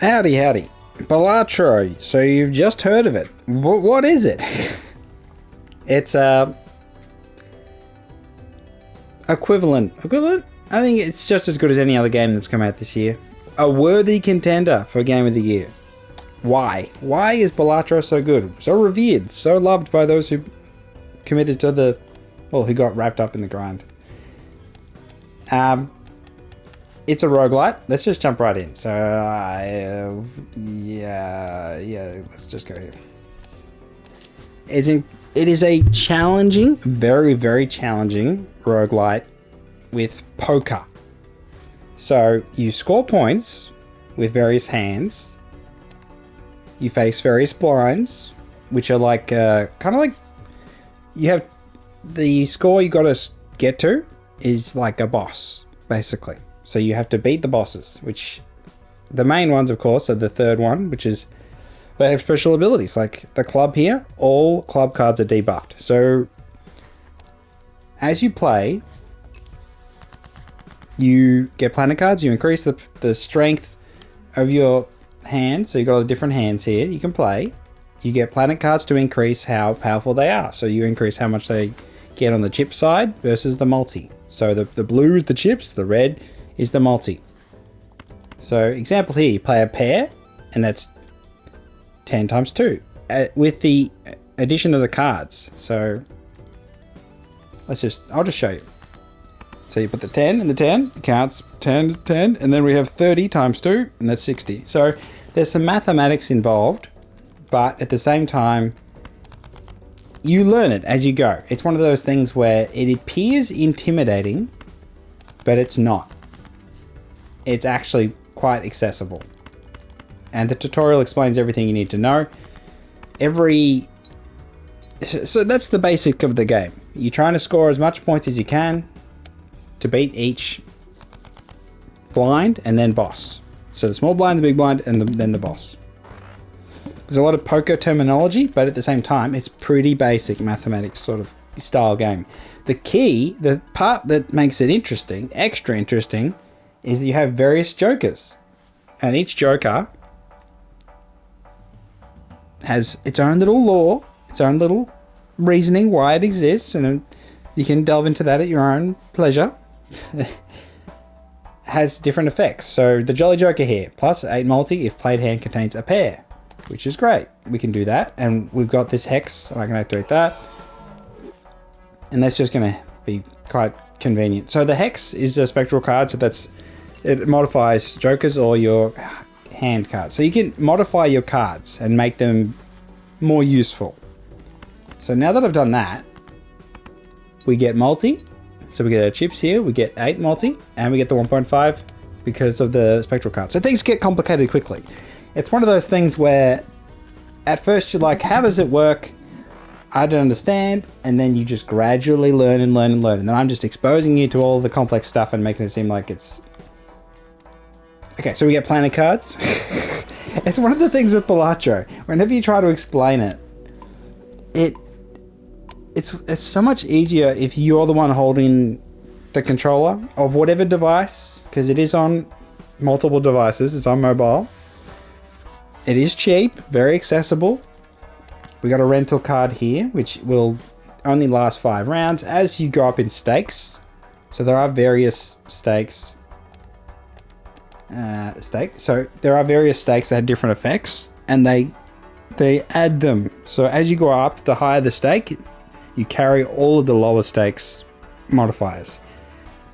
Howdy, howdy. Balatro. So you've just heard of it. What is it? It's equivalent. Equivalent? I think it's just as good as any other game that's come out this year. A worthy contender for Game of the Year. Why? Why is Balatro so good? So revered, so loved by those who committed to the, well, who got wrapped up in the grind. It's a roguelite. Let's just jump right in. So, yeah, let's just go here. It is a challenging, very, very challenging roguelite with poker. So, you score points with various hands. You face various blinds, which are like, kind of like, you have the score you got to get to is like a boss, basically. So you have to beat the bosses, which the main ones, of course, are the third one, which is they have special abilities. Like the club here, all club cards are debuffed. So as you play, you get planet cards, you increase the strength of your hands. So you've got all the different hands here you can play. You get planet cards to increase how powerful they are. So you increase how much they get on the chip side versus the multi. So the blue is the chips, the red is the multi. So example here, you play a pair and that's 10 times 2 with the addition of the cards. So I'll just show you. So you put the 10 and the 10, it counts 10 to 10, and then we have 30 times 2 and that's 60. So there's some mathematics involved, but at the same time you learn it as you go. It's one of those things where it appears intimidating, but it's not. It's actually quite accessible. And the tutorial explains everything you need to know. So that's the basic of the game. You're trying to score as much points as you can to beat each blind and then boss. So the small blind, the big blind, and then the boss. There's a lot of poker terminology, but at the same time, it's pretty basic mathematics sort of style game. The key, the part that makes it interesting, extra interesting, is that you have various jokers. And each joker has its own little lore, its own little reasoning why it exists, and you can delve into that at your own pleasure. Has different effects. So the Jolly Joker here, plus 8 multi if played hand contains a pair, which is great. We can do that, and we've got this hex, and I can activate that. And that's just going to be quite convenient. So the hex is a spectral card, so it modifies jokers or your hand cards. So you can modify your cards and make them more useful. So now that I've done that, we get multi. So we get our chips here, we get 8 multi, and we get the 1.5 because of the spectral card. So things get complicated quickly. It's one of those things where at first you're like, how does it work? I don't understand. And then you just gradually learn and learn and learn. And then I'm just exposing you to all the complex stuff and making it seem like it's... Okay, so we get planet cards. It's one of the things with Balatro. Whenever you try to explain it, it's so much easier if you're the one holding the controller of whatever device, because it is on multiple devices. It's on mobile. It is cheap, very accessible. We got a rental card here, which will only last 5 rounds as you go up in stakes. So there are various stakes. So there are various stakes that have different effects, and they add them. So as you go up, the higher the stake, you carry all of the lower stakes modifiers.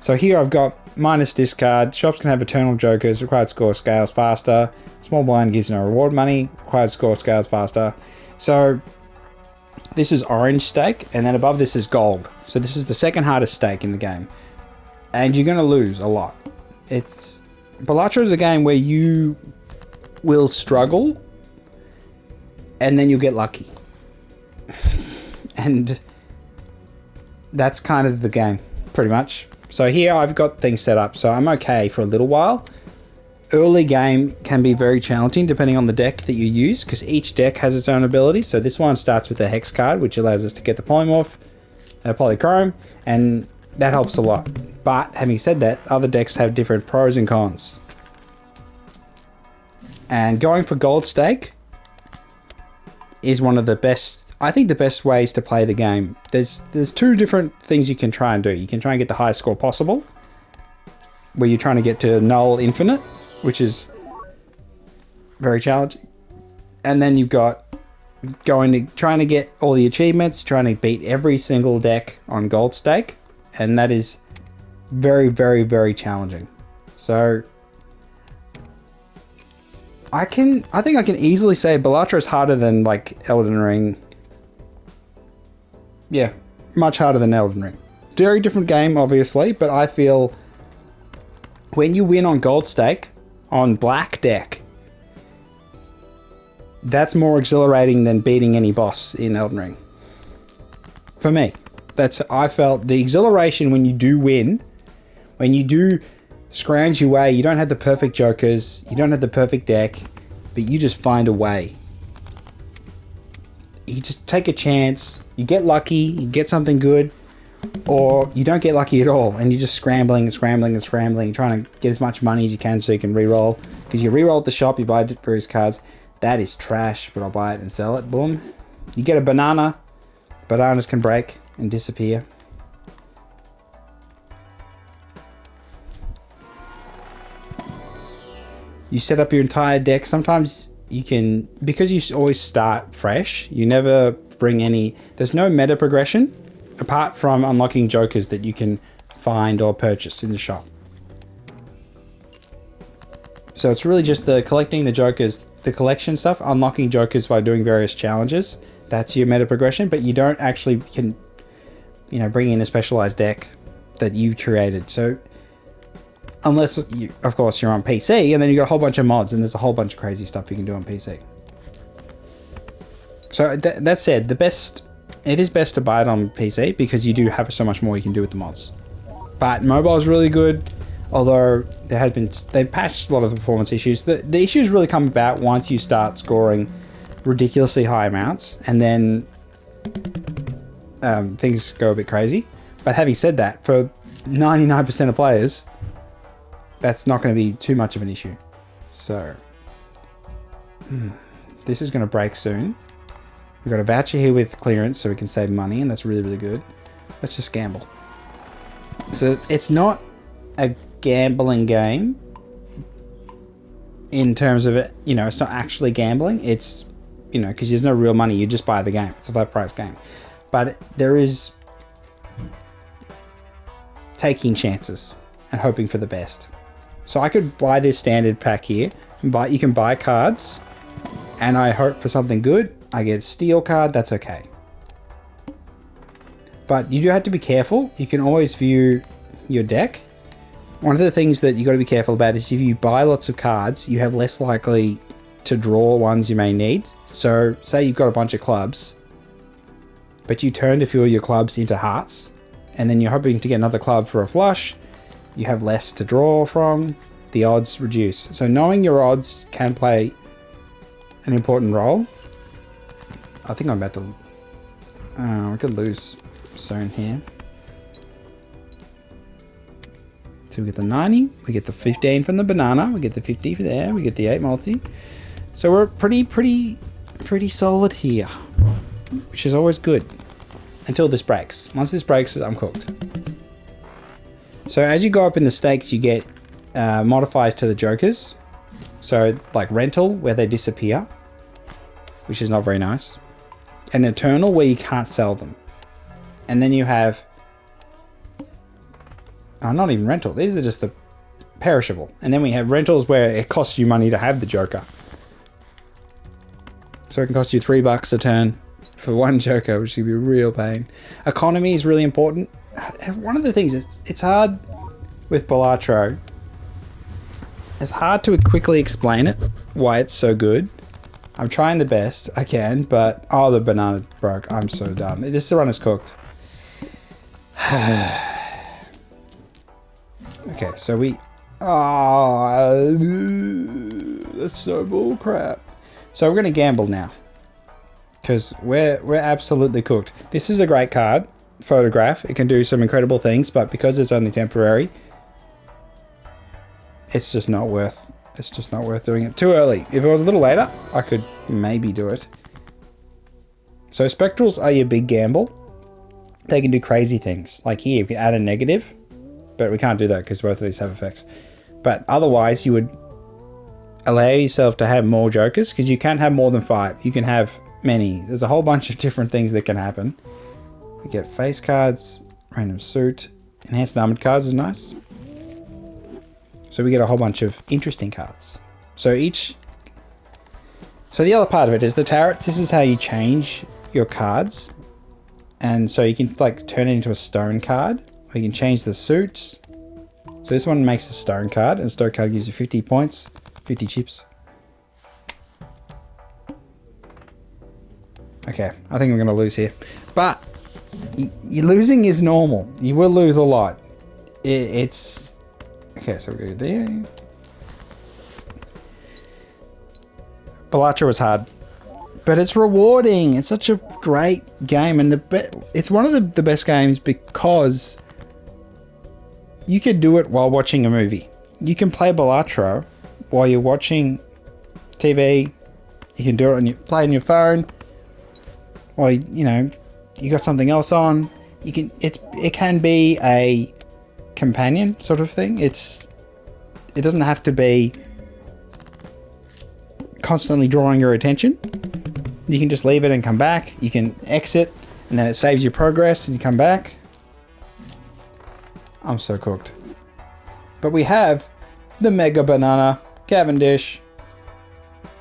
So here I've got minus discard, shops can have eternal jokers, required score scales faster, small blind gives no reward money, required score scales faster. So this is orange stake, and then above this is gold. So this is the second hardest stake in the game, and you're going to lose a lot. Balatro is a game where you will struggle, and then you'll get lucky. And that's kind of the game, pretty much. So here I've got things set up, so I'm okay for a little while. Early game can be very challenging depending on the deck that you use, because each deck has its own ability. So this one starts with a hex card, which allows us to get the polymorph, polychrome, and that helps a lot. But having said that, other decks have different pros and cons. And going for gold stake is one of the best, I think the best ways to play the game. There's two different things you can try and do. You can try and get the highest score possible, where you're trying to get to null infinite, which is very challenging. And then you've got trying to get all the achievements, trying to beat every single deck on gold stake, and that is very, very, very challenging. So I think I can easily say Balatro is harder than like Elden Ring. Yeah, much harder than Elden Ring. Very different game, obviously, but I feel when you win on gold stake on black deck, that's more exhilarating than beating any boss in Elden Ring. For me, I felt the exhilaration when you do win, when you do scrounge your way, you don't have the perfect jokers, you don't have the perfect deck, but you just find a way. You just take a chance, you get lucky, you get something good, or you don't get lucky at all, and you're just scrambling and scrambling and scrambling, trying to get as much money as you can so you can re-roll. Because you re-roll at the shop, you buy various cards. That is trash, but I'll buy it and sell it. Boom. You get a banana. Bananas can break and disappear. You set up your entire deck. Sometimes you can, because you always start fresh, you never bring any, there's no meta progression apart from unlocking jokers that you can find or purchase in the shop. So it's really just the collecting the jokers, the collection stuff, unlocking jokers by doing various challenges. That's your meta progression, but you don't actually bring in a specialized deck that you created. So unless you, of course, you're on PC, and then you got a whole bunch of mods, and there's a whole bunch of crazy stuff you can do on PC. So that said, it is best to buy it on PC because you do have so much more you can do with the mods. But mobile is really good, although they've patched a lot of the performance issues. The issues really come about once you start scoring ridiculously high amounts, and then things go a bit crazy. But having said that, for 99% of players, that's not going to be too much of an issue. So this is going to break soon. We've got a voucher here with clearance so we can save money, and that's really, really good. Let's just gamble. So it's not a gambling game in terms of it, it's not actually gambling. It's, because there's no real money. You just buy the game. It's a flat price game. But there is taking chances and hoping for the best. So I could buy this standard pack here, but you can buy cards, and I hope for something good. I get a steel card, that's okay. But you do have to be careful. You can always view your deck. One of the things that you got to be careful about is if you buy lots of cards, you have less likely to draw ones you may need. So say you've got a bunch of clubs, but you turn a few of your clubs into hearts, and then you're hoping to get another club for a flush, you have less to draw from, the odds reduce. So knowing your odds can play an important role. I think I'm about to, we could lose soon here. So we get the 90, we get the 15 from the banana, we get the 50 for there, we get the 8 multi. So we're pretty solid here, which is always good until this breaks. Once this breaks, I'm cooked. So as you go up in the stakes, you get modifiers to the jokers. So like rental, where they disappear, which is not very nice. An eternal, where you can't sell them. And then you have, not even rental, these are just the perishable. And then we have rentals where it costs you money to have the joker. So it can cost you $3 a turn for one joker, which would be a real pain. Economy is really important. One of the things, it's hard with Balatro. It's hard to quickly explain it, why it's so good. I'm trying the best I can, but the banana broke. I'm so dumb. This run is cooked. Okay, so we... that's so bull crap. So we're going to gamble now, because we're absolutely cooked. This is a great card, photograph. It can do some incredible things, but because it's only temporary, it's just not worth It's just not worth doing it. Too early. If it was a little later, I could maybe do it. So spectrals are your big gamble. They can do crazy things. Like here, if you add a negative, but we can't do that because both of these have effects. But otherwise, you would allow yourself to have more jokers because you can't have more than 5. You can have many. There's a whole bunch of different things that can happen. We get face cards, random suit, enhanced armored cards is nice. So we get a whole bunch of interesting cards. So the other part of it is the tarots. This is how you change your cards. And so you can like turn it into a stone card. Or you can change the suits. So this one makes a stone card. And a stone card gives you 50 points, 50 chips. Okay, I think I'm going to lose here. But losing is normal. You will lose a lot. It's... Okay, so we go there. Balatro is hard. But it's rewarding. It's such a great game. And it's one of the best games because you could do it while watching a movie. You can play Balatro while you're watching TV. You can do it play on your phone. Or, you know, you got something else on. It can be a companion sort of thing. It doesn't have to be constantly drawing your attention. You can just leave it and come back. You can exit and then it saves your progress and you come back. I'm so cooked. But we have the Mega Banana Cavendish.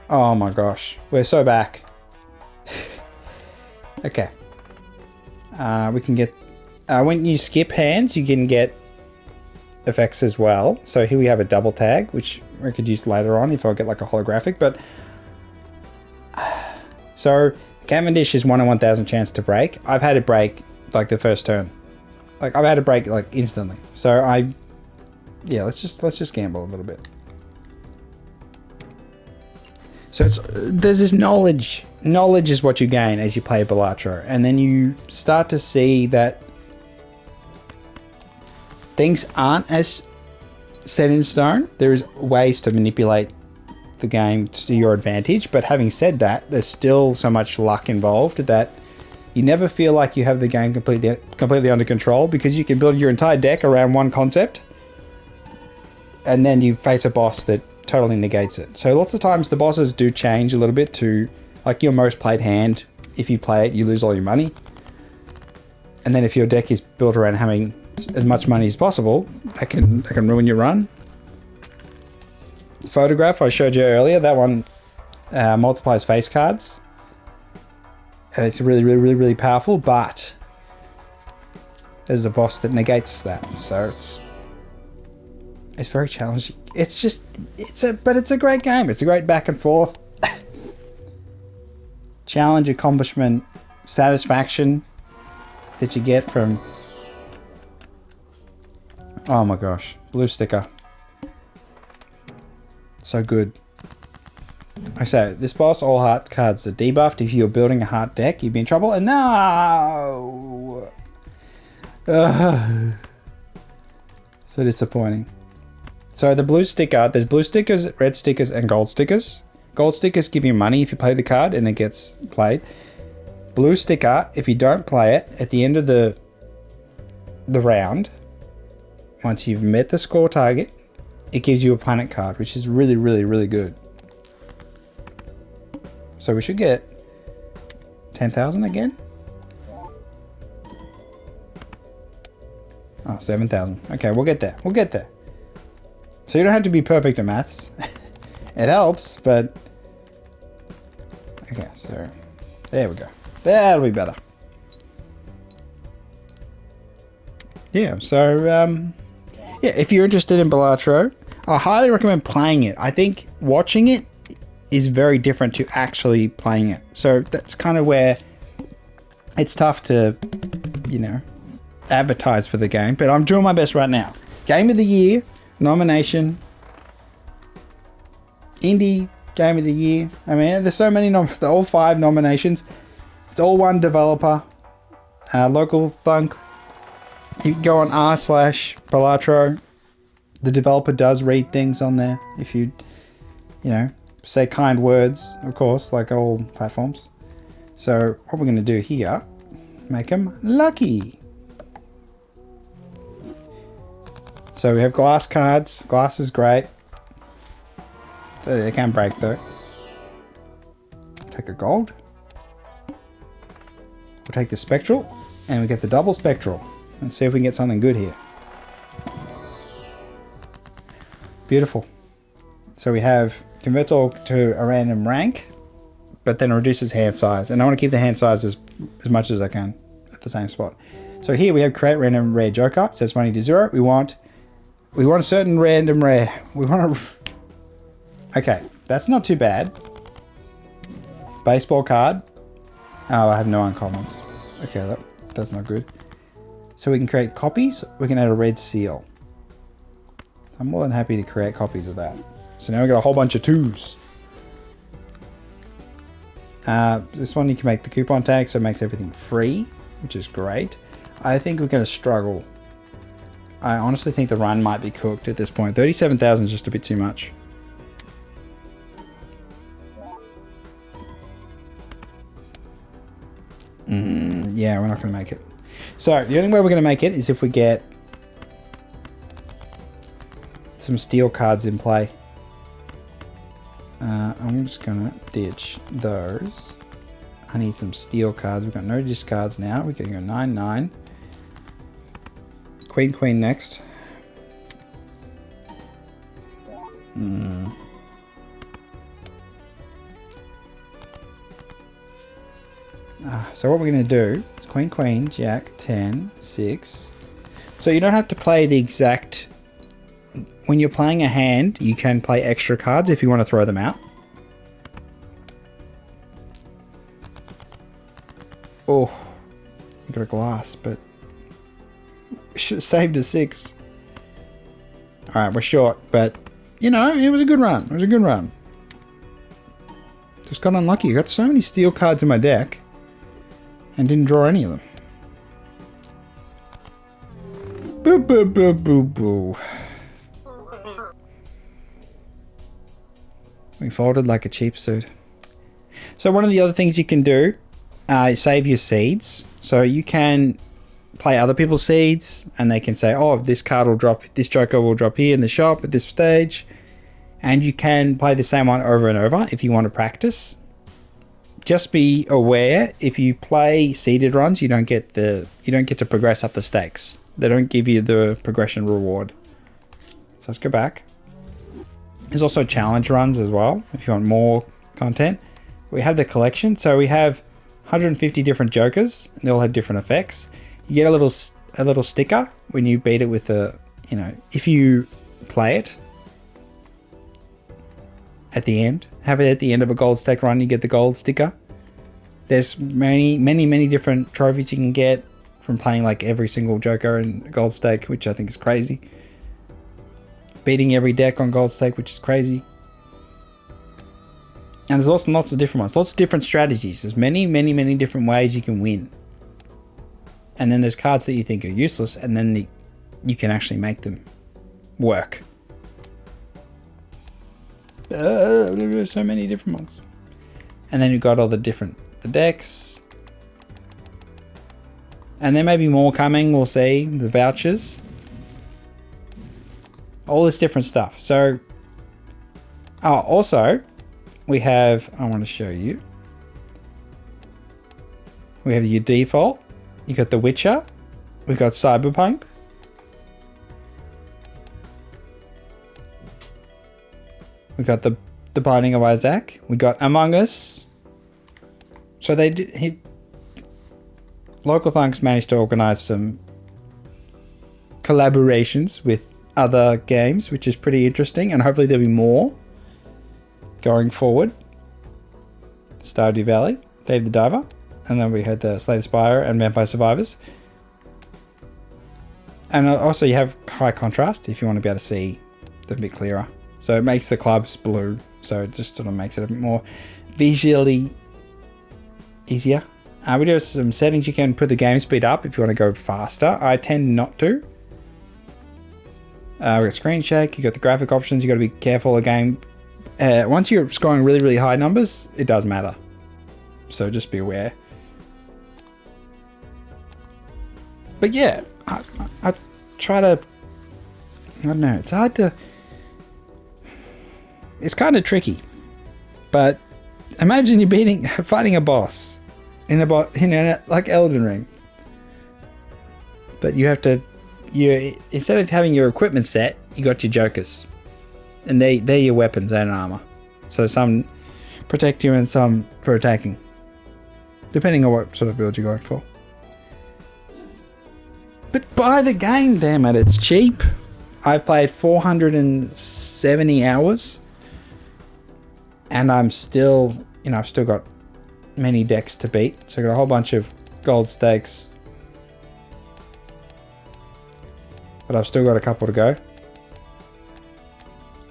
Oh my gosh, we're so back. Okay. We can get when you skip hands, you can get effects as well. So here we have a double tag, which we could use later on if I get like a holographic. But so Cavendish is 1 in 1,000 chance to break. I've had it break like the first turn. Like I've had it break like instantly. So yeah, let's just gamble a little bit. So there's this knowledge. Knowledge is what you gain as you play Balatro, and then you start to see that things aren't as set in stone. There's ways to manipulate the game to your advantage, but having said that, there's still so much luck involved that you never feel like you have the game completely under control, because you can build your entire deck around one concept, and then you face a boss that totally negates it. So lots of times the bosses do change a little bit to like your most played hand. If you play it, you lose all your money. And then if your deck is built around having as much money as possible, that can ruin your run. Photograph I showed you earlier, that one multiplies face cards. And it's really powerful, but there's a boss that negates that. So it's very challenging. But it's a great game. It's a great back and forth. Challenge, accomplishment, satisfaction that you get from... Oh my gosh. Blue sticker. So good. I say, this boss, all heart cards are debuffed. If you're building a heart deck, you'd be in trouble. And no! So disappointing. So the blue sticker, there's blue stickers, red stickers, and gold stickers. Gold stickers give you money if you play the card and it gets played. Blue sticker, if you don't play it, at the end of the round, once you've met the score target, it gives you a planet card, which is really good. So we should get 10,000 again. Oh, 7,000. Okay, we'll get there. We'll get there. So you don't have to be perfect at maths. It helps, but... Okay, so... There we go. That'll be better. Yeah, so... yeah, if you're interested in Balatro, I highly recommend playing it. I think watching it is very different to actually playing it. So that's kind of where it's tough to, you know, advertise for the game. But I'm doing my best right now. Game of the Year nomination, Indie Game of the Year. I mean, there's so many, all 5 nominations. It's all one developer. Local thunk. You can go on r/Balatro. The developer does read things on there if you you know, say kind words, of course, like all platforms. So what we're going to do here, make them lucky. So we have glass cards. Glass is great. They can break though. Take a gold. We'll take the spectral, and we get the double spectral. Let's see if we can get something good here. Beautiful. So we have converts all to a random rank, but then reduces hand size. And I want to keep the hand size as much as I can at the same spot. So here we have create random rare joker. Sets money to 0. We want a certain random rare. We want a... Okay, that's not too bad. Baseball card. Oh, I have no uncommons. Okay, that's not good. So we can create copies. We can add a red seal. I'm more than happy to create copies of that. So now we got a whole bunch of 2s. This one you can make the coupon tag, so it makes everything free, which is great. I think we're going to struggle. I honestly think the run might be cooked at this point. 37,000 is just a bit too much. Yeah, we're not going to make it. So the only way we're going to make it is if we get some steel cards in play. I'm just going to ditch those. I need some steel cards. We've got no discards now. We can go 9-9. Queen next. So what we're going to do is Queen, Jack, 10, 6. So you don't have to play the exact... When you're playing a hand, you can play extra cards if you want to throw them out. Oh, I got a glass, but should have saved a 6. Alright, we're short, but you know, it was a good run. It was a good run. Just got unlucky. I got so many steel cards in my deck and didn't draw any of them. Boo, boo, boo, boo, boo. We folded like a cheap suit. So one of the other things you can do, save your seeds. So you can play other people's seeds and they can say, oh, this card will drop, this joker will drop here in the shop at this stage. And you can play the same one over and over if you want to practice. Just be aware, if you play seeded runs, you don't get to progress up the stakes. They don't give you the progression reward. So let's go back. There's also challenge runs as well, if you want more content. We have the collection, so we have 150 different jokers, and they all have different effects. You get a little sticker when you beat it with a, you know, if you play it at the end, have it at the end of a gold stake run, you get the gold sticker. There's many different trophies you can get from playing like every single joker in gold stake, which I think is crazy. Beating every deck on gold stake, which is crazy. And there's also lots of different ones, lots of different strategies. There's many different ways you can win. And then there's cards that you think are useless, and then you can actually make them work. There's so many different ones. And then you've got all the decks. And there may be more coming, we'll see. The vouchers. All this different stuff. So, also, we have, I want to show you. We have your default. You got The Witcher. We've got Cyberpunk. We got the Binding of Isaac. We got Among Us. So Local Thunks managed to organize some collaborations with other games, which is pretty interesting, and hopefully there'll be more going forward. Stardew Valley, Dave the Diver, and then we had the Slay the Spire and Vampire Survivors. And also you have high contrast if you want to be able to see them a bit clearer. So it makes the clubs blue, so it just sort of makes it a bit more visually easier. We do have some settings. You can put the game speed up if you want to go faster. I tend not to. We've got screen shake, you've got the graphic options, you've got to be careful. The game Once you're scoring really, really high numbers, it does matter. So just be aware. But yeah, I try to... I don't know, it's hard to... It's kind of tricky. But imagine you're fighting a boss in like Elden Ring. But you have to... instead of having your equipment set, you got your jokers. And they're your weapons and armor. So some protect you and some for attacking. Depending on what sort of build you're going for. But buy the game, damn it, it's cheap. I've played 470 hours. And I'm still, I've still got many decks to beat. So I've got a whole bunch of gold stakes. But I've still got a couple to go.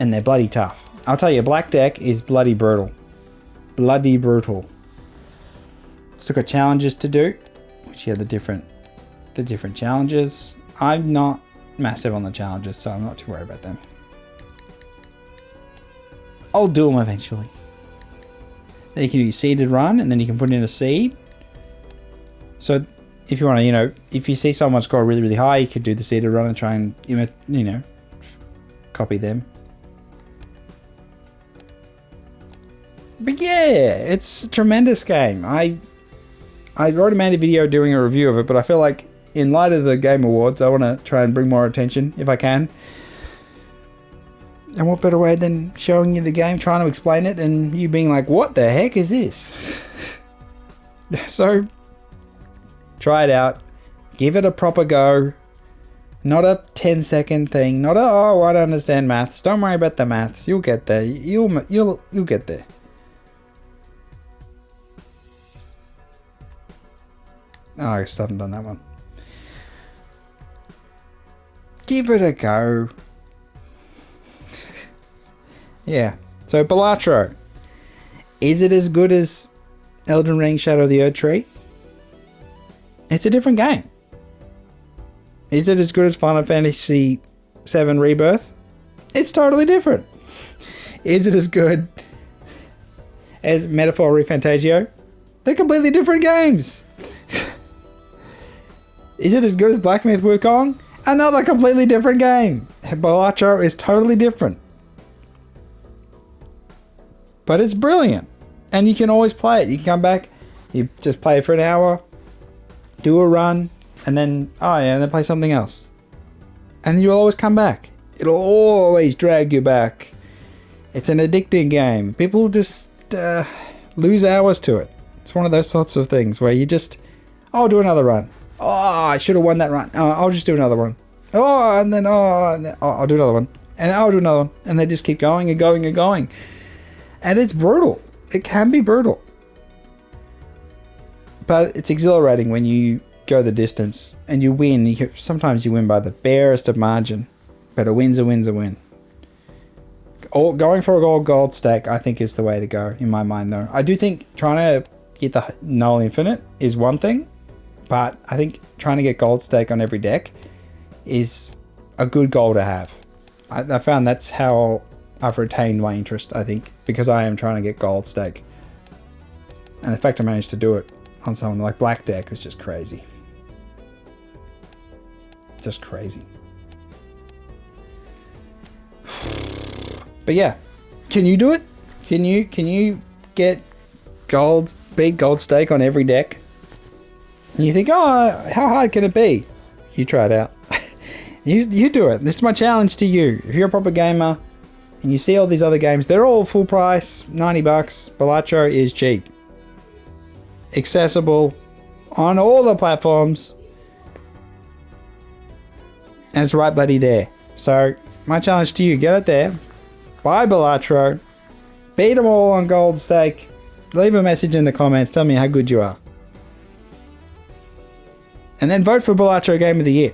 And they're bloody tough. I'll tell you, black deck is bloody brutal. Bloody brutal. Still got challenges to do. Which are the different challenges. I'm not massive on the challenges, so I'm not too worried about them. I'll do them eventually. Then you can do your seeded run, and then you can put in a seed. So if you want to, if you see someone score really, really high, you could do the seeded run and try and, copy them. But yeah, it's a tremendous game. I already made a video doing a review of it, but I feel like in light of the Game Awards, I want to try and bring more attention if I can. And what better way than showing you the game, trying to explain it, and you being like, what the heck is this? So, try it out. Give it a proper go. Not a 10-second thing. Not a, oh, I don't understand maths. Don't worry about the maths. You'll get there. You'll get there. Oh, I still haven't done that one. Give it a go. Yeah. So Balatro. Is it as good as Elden Ring Shadow of the Erdtree? It's a different game. Is it as good as Final Fantasy VII Rebirth? It's totally different. Is it as good as Metaphor ReFantasio? They're completely different games. Is it as good as Black Myth Wukong? Another completely different game. Balatro is totally different. But it's brilliant. And you can always play it. You can come back, you just play it for an hour, do a run, and then, and then play something else. And you'll always come back. It'll always drag you back. It's an addicting game. People just lose hours to it. It's one of those sorts of things where you just, I'll do another run. Oh, I should have won that run. Oh, I'll just do another one. And then I'll do another one. And I'll do another one. And they just keep going and going and going. And it's brutal. It can be brutal. But it's exhilarating when you go the distance and you win. Sometimes you win by the barest of margin. But a win's a win's a win. Going for a gold stack, I think, is the way to go in my mind, though. I do think trying to get the null infinite is one thing. But I think trying to get gold stake on every deck is a good goal to have. I found that's how I've retained my interest, I think, because I am trying to get gold stake. And the fact I managed to do it on someone like Black Deck is just crazy. Just crazy. But yeah, can you do it? Can you get big gold stake on every deck? And you think, oh, how hard can it be? You try it out. you do it. This is my challenge to you. If you're a proper gamer and you see all these other games, they're all full price, $90. Balatro is cheap. Accessible on all the platforms. And it's right bloody there. So, my challenge to you, get it there. Buy Balatro. Beat them all on gold stake. Leave a message in the comments. Tell me how good you are. And then vote for Balatro Game of the Year.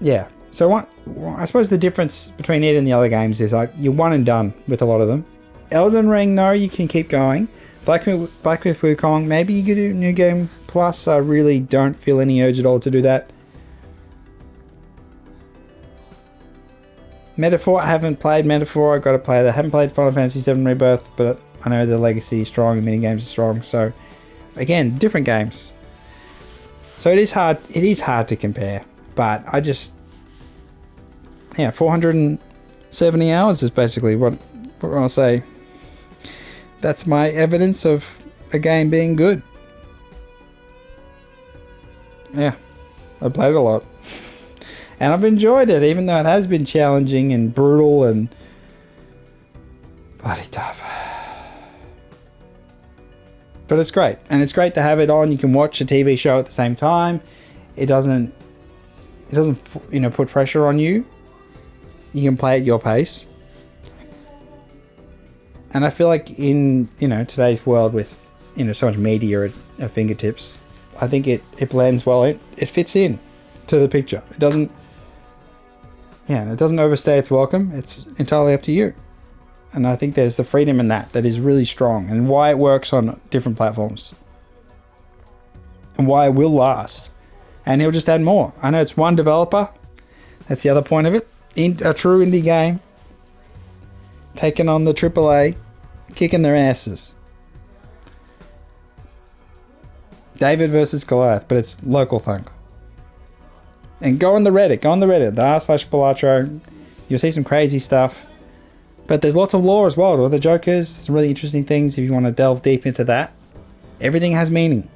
Yeah. So I suppose the difference between it and the other games is like you're one and done with a lot of them. Elden Ring, though, you can keep going. Black Myth Wukong, maybe you could do New Game Plus. I really don't feel any urge at all to do that. Metaphor, I haven't played Metaphor. I've got to play that. I haven't played Final Fantasy VII Rebirth, but I know the legacy is strong, the mini games are strong. So, again, different games. So it is hard. It is hard to compare, but I just, yeah, 470 hours is basically what I'll say. That's my evidence of a game being good. Yeah, I played it a lot. And I've enjoyed it, even though it has been challenging and brutal and bloody tough. But it's great. And it's great to have it on. You can watch a TV show at the same time. It doesn't put pressure on you. You can play at your pace. And I feel like in, today's world with, so much media at our fingertips, I think it blends well. It fits in to the picture. It doesn't overstay its welcome. It's entirely up to you. And I think there's the freedom in that is really strong, and why it works on different platforms. And why it will last. And he'll just add more. I know it's one developer. That's the other point of it. A true indie game. Taking on the AAA. Kicking their asses. David versus Goliath, but it's local thunk. And go on the Reddit, the r/Balatro. You'll see some crazy stuff. But there's lots of lore as well. With the Jokers, some really interesting things if you want to delve deep into that. Everything has meaning.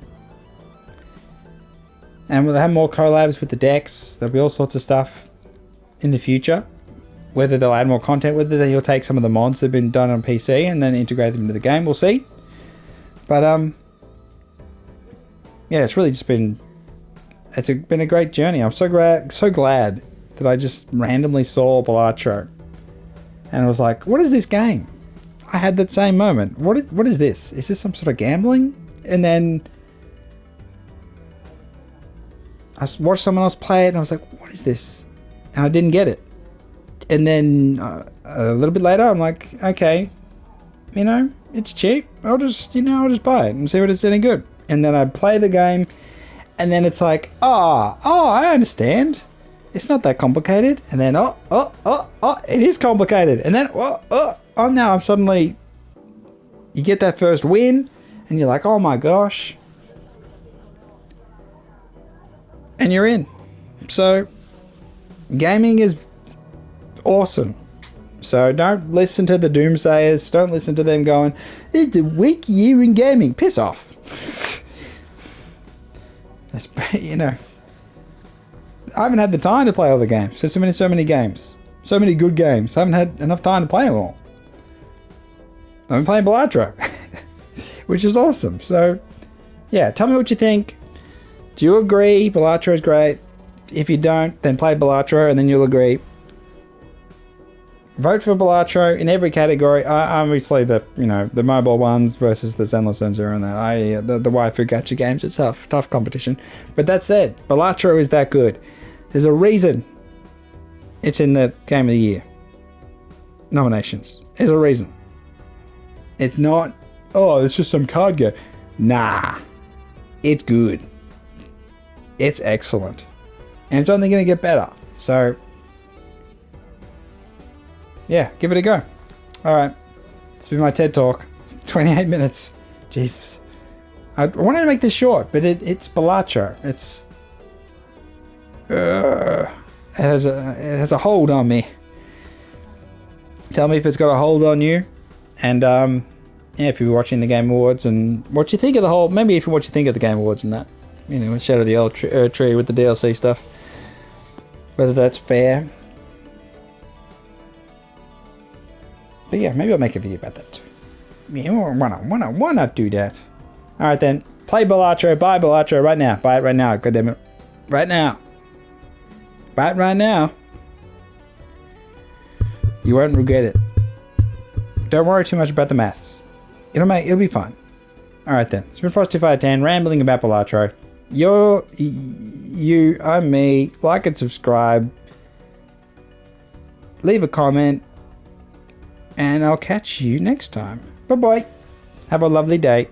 And we'll have more collabs with the decks. There'll be all sorts of stuff in the future. Whether they'll add more content, whether he'll take some of the mods that have been done on PC and then integrate them into the game, we'll see. But yeah, it's really just been a great journey. I'm so glad that I just randomly saw Balatro and I was like, what is this game? I had that same moment. What is this? Is this some sort of gambling? And then I watched someone else play it and I was like, what is this? And I didn't get it. And then a little bit later, I'm like, okay, it's cheap. I'll just buy it and see what it's any good. And then I play the game, and then it's like, I understand. It's not that complicated. And then, it is complicated. And then, now I'm suddenly, you get that first win, and you're like, oh my gosh. And you're in. So, gaming is awesome. So don't listen to the doomsayers. Don't listen to them going, it's a weak year in gaming. Piss off. I haven't had the time to play all the games. There's so many games. So many good games. I haven't had enough time to play them all. I've been playing Balatro. Which is awesome. So, yeah, tell me what you think. Do you agree Balatro is great? If you don't, then play Balatro and then you'll agree. Vote for Balatro in every category. Obviously, the mobile ones versus the Zenless Zone Zero and that. The waifu gacha games is tough competition. But that said, Balatro is that good. There's a reason it's in the Game of the Year nominations. There's a reason. It's not, it's just some card game. Nah. It's good. It's excellent. And it's only going to get better. So, yeah, give it a go. Alright, it's been my TED Talk. 28 minutes. Jesus. I wanted to make this short, but it's Balatro. It has a hold on me. Tell me if it's got a hold on you. And if you're watching the Game Awards and what you think of the whole, maybe if you what you think of the Game Awards and that. Shadow of the Old Tree with the DLC stuff. Whether that's fair. But yeah, maybe I'll make a video about that too. Yeah, why not do that? Alright then, play Balatro, buy Balatro right now. Buy it right now, goddammit. Right now. Buy it right now. You won't regret it. Don't worry too much about the maths. It'll be fun. Alright then, it's been Frosty510 rambling about Balatro. I'm me. Like and subscribe. Leave a comment. And I'll catch you next time. Bye bye. Have a lovely day.